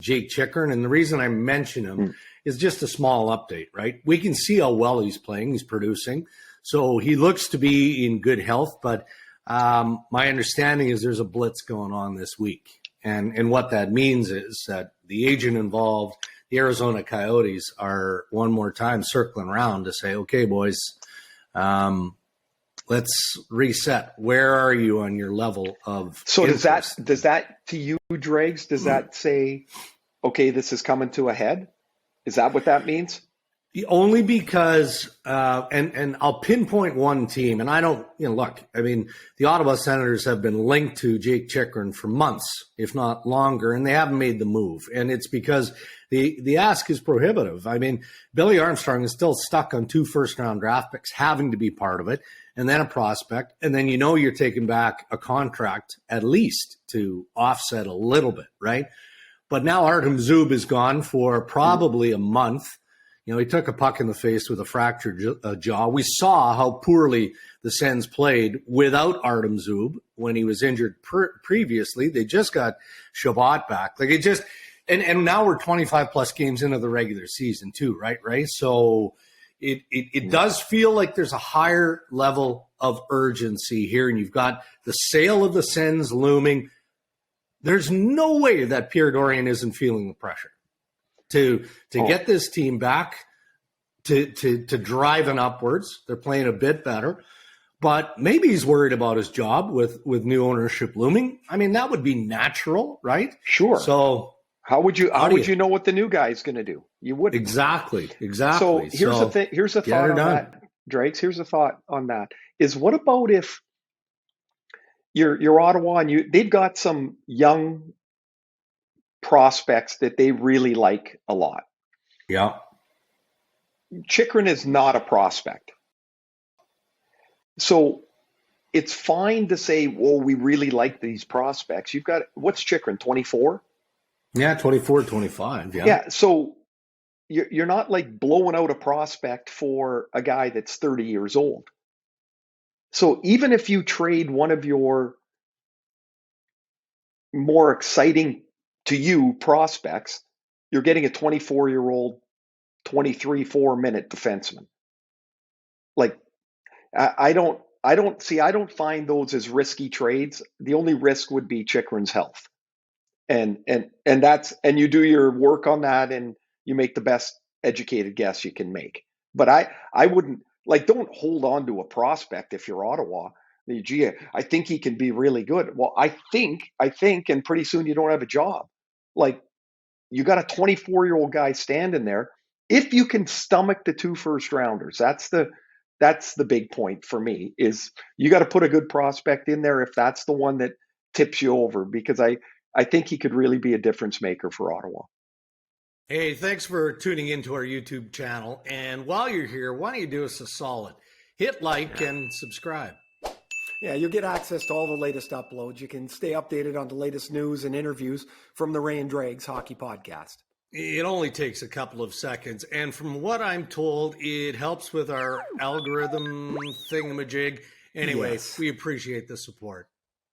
Jake Chychrun. And the reason I mention him is just a small update, right? We can see how well he's playing. He's producing. So he looks to be in good health. But my understanding is there's a blitz going on this week. And what that means is that the agent involved, the Arizona Coyotes, are one more time circling around to say, okay, boys, let's reset. Where are you on your level of So interest? does that to you, Dregs, does that say, okay, this is coming to a head? Is that what that means? Only because, and I'll pinpoint one team, and I don't, look, I mean, the Ottawa Senators have been linked to Jake Chychrun for months, if not longer, and they haven't made the move. And it's because the ask is prohibitive. I mean, Bill Armstrong is still stuck on 2 first-round draft picks, having to be part of it, and then a prospect, and then you're taking back a contract at least to offset a little bit, right? But now Artem Zub is gone for probably a month. He took a puck in the face with a fractured jaw. We saw how poorly the Sens played without Artem Zub when he was injured previously. They just got Shabbat back. Like it just, and now we're 25 plus games into the regular season too, right? So it does feel like there's a higher level of urgency here, and you've got the sale of the Sens looming. There's no way that Pierre Dorian isn't feeling the pressure to get this team back to driving upwards. They're playing a bit better, but maybe he's worried about his job with new ownership looming. I mean, that would be natural, right? Sure. So how would you know what the new guy's going to do? You wouldn't. Exactly. So here's the thing. Here's a thought on that, Dregs. Here's a thought on that. Is what about if you're Ottawa and they've got some young prospects that they really like a lot. Yeah. Chychrun is not a prospect. So it's fine to say, well, we really like these prospects. You've got, what's Chychrun, 24? Yeah, 24, 25. Yeah. Yeah. So you're not like blowing out a prospect for a guy that's 30 years old. So even if you trade one of your more exciting to you prospects, you're getting a 24-year-old, 23-4 minute defenseman. Like I don't find those as risky trades. The only risk would be Chychrun's health. And you do your work on that and you make the best educated guess you can make. But I wouldn't don't hold on to a prospect if you're Ottawa. Gee, I think he can be really good. Well, I think, and pretty soon you don't have a job. Like you got a 24-year-old guy standing there. If you can stomach the 2 first rounders, that's the big point for me, is you got to put a good prospect in there if that's the one that tips you over, because I think he could really be a difference maker for Ottawa. Hey, thanks for tuning into our YouTube channel. And while you're here, why don't you do us a solid? Hit like and subscribe. Yeah, you'll get access to all the latest uploads. You can stay updated on the latest news and interviews from the Ray and Dregs Hockey Podcast. It only takes a couple of seconds. And from what I'm told, it helps with our algorithm thingamajig. Anyway, We appreciate the support.